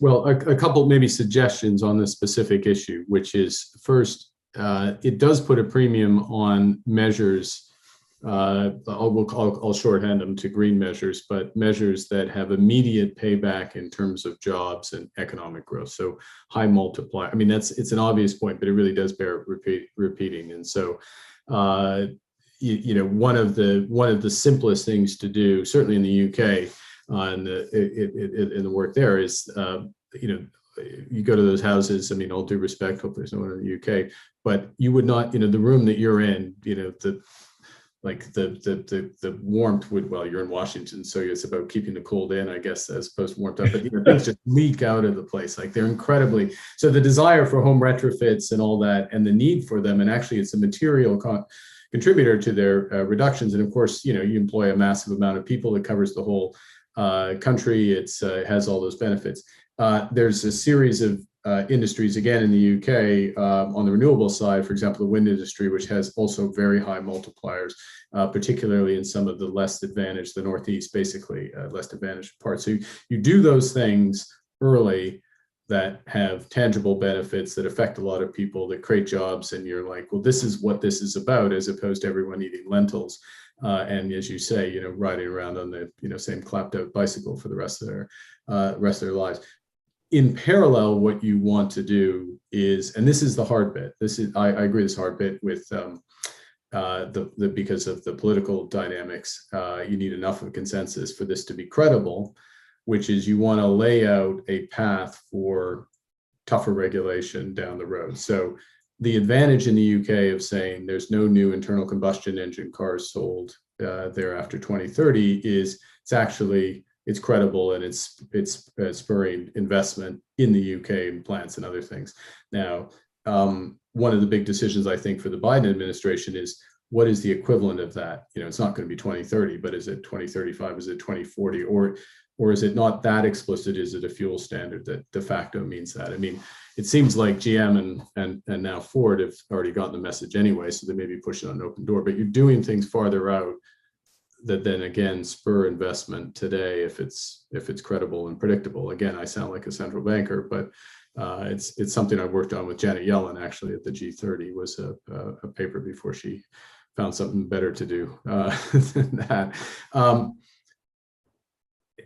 well, a couple maybe suggestions on this specific issue, which is first, it does put a premium on measures. I'll shorthand them to green measures, but measures that have immediate payback in terms of jobs and economic growth. So high multiplier. I mean, it's an obvious point, but it really does bear repeating. And so, one of the simplest things to do, certainly in the UK, in the work there, is you go to those houses. I mean, all due respect, hope there's no one in the UK, but you would not, the room that you're in, the warmth would, well, you're in Washington, so it's about keeping the cold in, I guess, as opposed to warmth up, but things just leak out of the place. Like, they're incredibly, so the desire for home retrofits and all that, and the need for them, and actually it's a material contributor to their reductions. And of course, you employ a massive amount of people that covers the whole country. It has all those benefits. There's a series of industries, again, in the UK on the renewable side, for example, the wind industry, which has also very high multipliers, particularly in some of the less advantaged, the Northeast, basically, less advantaged parts. So you do those things early that have tangible benefits that affect a lot of people, that create jobs, and you're like, well, this is what this is about, as opposed to everyone eating lentils. And as you say, riding around on the, same clapped out bicycle for the rest of their lives. In parallel, what you want to do is, and this is the hard bit. I agree, this hard bit with because of the political dynamics. You need enough of a consensus for this to be credible, which is you want to lay out a path for tougher regulation down the road. So the advantage in the UK of saying there's no new internal combustion engine cars sold there after 2030 is it's credible, and it's spurring investment in the UK in plants and other things. Now, one of the big decisions, I think, for the Biden administration is, what is the equivalent of that? It's not going to be 2030, but is it 2035? Is it 2040? Or is it not that explicit? Is it a fuel standard that de facto means that? I mean, it seems like GM and now Ford have already gotten the message anyway, so they may be pushing on an open door, but you're doing things farther out that then again spur investment today if it's credible and predictable. Again, I sound like a central banker, but it's something I worked on with Janet Yellen actually at the G30, was a paper before she found something better to do than that.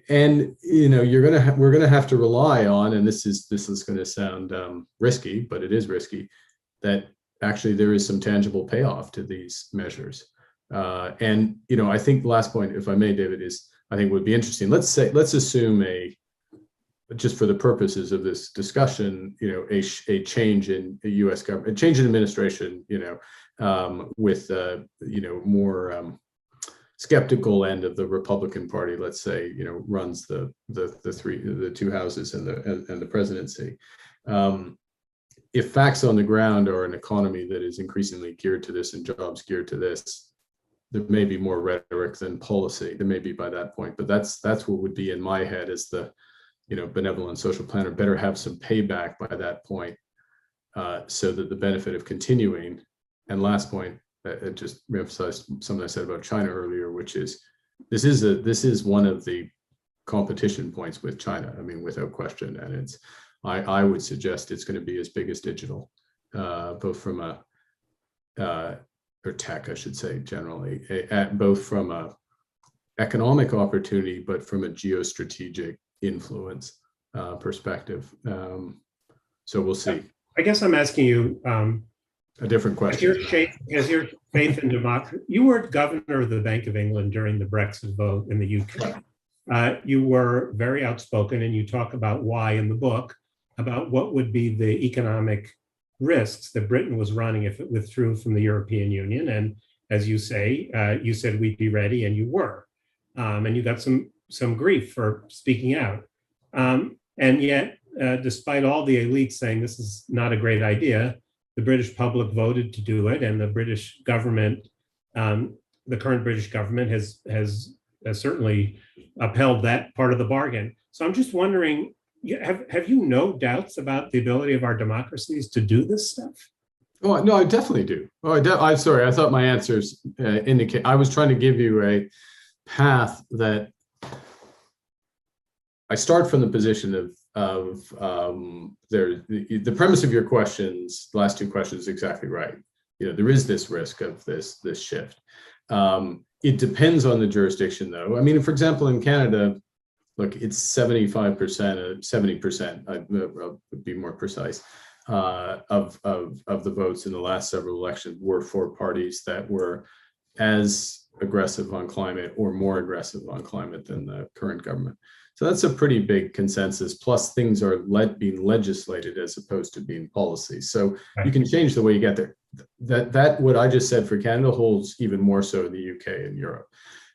And we're gonna have to rely on, and this is going to sound risky, but it is risky, that actually there is some tangible payoff to these measures. And I think the last point, if I may, David, is I think would be interesting. Let's assume just for the purposes of this discussion, a change in the U.S. government, a change in administration, with more skeptical end of the Republican Party, let's say, runs the two houses and the presidency. If facts on the ground are an economy that is increasingly geared to this and jobs geared to this, there may be more rhetoric than policy. There may be by that point, but that's what would be in my head as the benevolent social planner. Better have some payback by that point, so that the benefit of continuing. And last point, just reemphasize something I said about China earlier, which is this is one of the competition points with China. I mean, without question, and I would suggest it's going to be as big as digital, both from or tech, I should say, generally, both from a economic opportunity, but from a geostrategic influence perspective. So we'll see. I guess I'm asking you a different question. Has your faith in democracy? You were governor of the Bank of England during the Brexit vote in the UK. You were very outspoken, and you talk about why in the book, about what would be the economic risks that Britain was running if it withdrew from the European Union. And as you say, you said we'd be ready, and you were. And you got some grief for speaking out. And yet, despite all the elites saying this is not a great idea, the British public voted to do it, and the British government, the current British government, has certainly upheld that part of the bargain. So I'm just wondering, have you no doubts about the ability of our democracies to do this stuff? Oh no, I definitely do. I'm sorry. I thought my answers indicate. I was trying to give you a path that I start from the position of the premise of your questions. The last two questions is exactly right. There is this risk of this shift. It depends on the jurisdiction, though. I mean, for example, in Canada, look, it's 75%, 70%. I would be more precise. Of the votes in the last several elections were for parties that were as aggressive on climate or more aggressive on climate than the current government. So that's a pretty big consensus. Plus, things are being legislated as opposed to being policy. So you can change the way you get there. That what I just said for Canada holds even more so in the UK and Europe.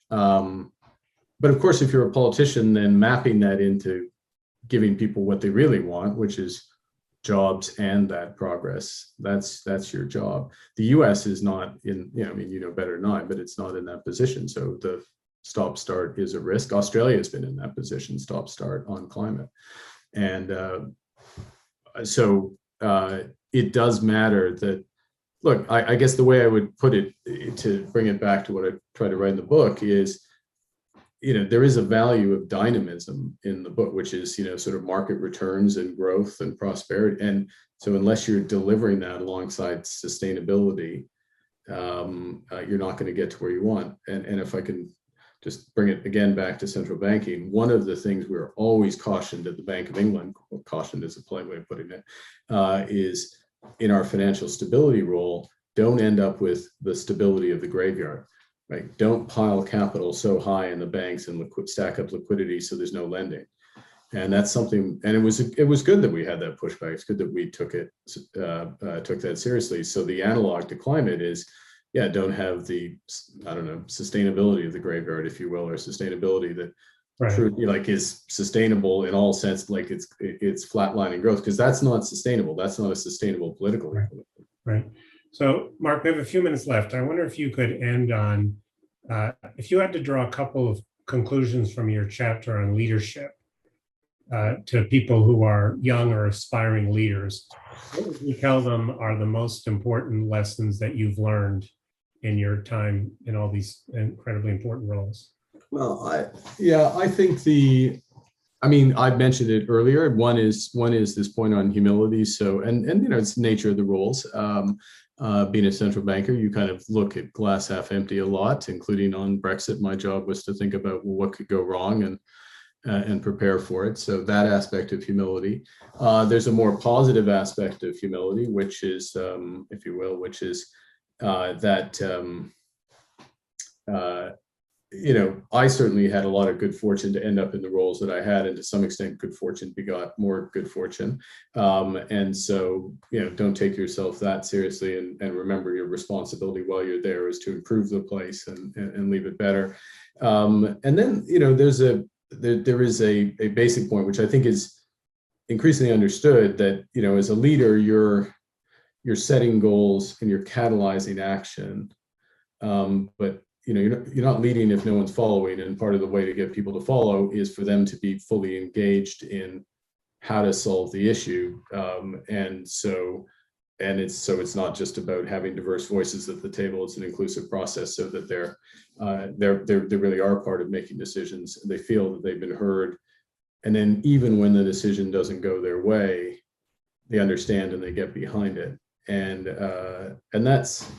But of course, if you're a politician, then mapping that into giving people what they really want, which is jobs and that progress. That's your job. The US is not in, I mean, you know better than I, but it's not in that position. So the stop start is a risk. Australia has been in that position, stop start on climate. And it does matter that, look, I guess the way I would put it, to bring it back to what I try to write in the book, is, there is a value of dynamism in the book, which is, sort of market returns and growth and prosperity. And so unless you're delivering that alongside sustainability, you're not going to get to where you want. And if I can just bring it again back to central banking, one of the things we're always cautioned at the Bank of England, cautioned is a polite way of putting it, is in our financial stability role, don't end up with the stability of the graveyard. Right? Don't pile capital so high in the banks and stack up liquidity so there's no lending. And that's something, and it was good that we had that pushback. It's good that we took that seriously. So the analog to climate is, don't have the, sustainability of the graveyard, if you will, or sustainability that is sustainable in all sense, like it's flatlining growth, because that's not sustainable. That's not a sustainable political. Right. So, Mark, we have a few minutes left. I wonder if you could end on, if you had to draw a couple of conclusions from your chapter on leadership to people who are young or aspiring leaders, what would you tell them are the most important lessons that you've learned in your time in all these incredibly important roles? Well, I think I've mentioned it earlier. One is this point on humility. So, and it's the nature of the roles. Being a central banker, you kind of look at glass half empty a lot, including on Brexit. My job was to think about what could go wrong and prepare for it. So that aspect of humility. There's a more positive aspect of humility, which is, if you will, which is I certainly had a lot of good fortune to end up in the roles that I had, and to some extent, good fortune begot more good fortune. And so, don't take yourself that seriously, and remember your responsibility while you're there is to improve the place and leave it better. And then, there is a basic point, which I think is increasingly understood, that, as a leader, you're setting goals and you're catalyzing action, but you're not leading if no one's following. And part of the way to get people to follow is for them to be fully engaged in how to solve the issue. It's not just about having diverse voices at the table. It's an inclusive process, so that they really are part of making decisions. They feel that they've been heard, and then even when the decision doesn't go their way, they understand and they get behind it. And that's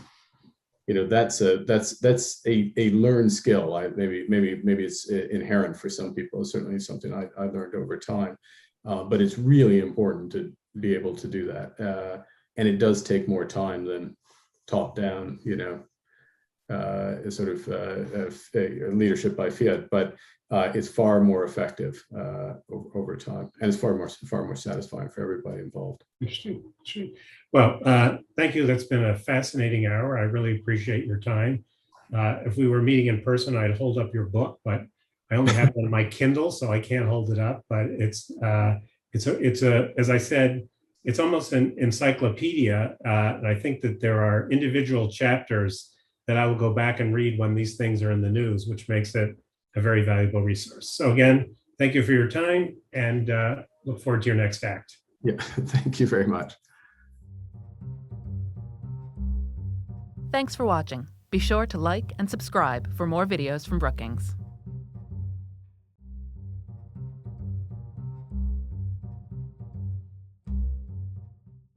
that's a learned skill. Maybe it's inherent for some people. It's certainly something I learned over time, but it's really important to be able to do that. And it does take more time than top down, sort of leadership by fiat, but it's far more effective over time, and it's far more satisfying for everybody involved. Interesting. Well, thank you. That's been a fascinating hour. I really appreciate your time. If we were meeting in person, I'd hold up your book, but I only have it on my Kindle, so I can't hold it up. But it's as I said, it's almost an encyclopedia. And I think that there are individual chapters that I will go back and read when these things are in the news, which makes it a very valuable resource. So again, thank you for your time, and look forward to your next act. Yeah, thank you very much. Thanks for watching. Be sure to like and subscribe for more videos from Brookings.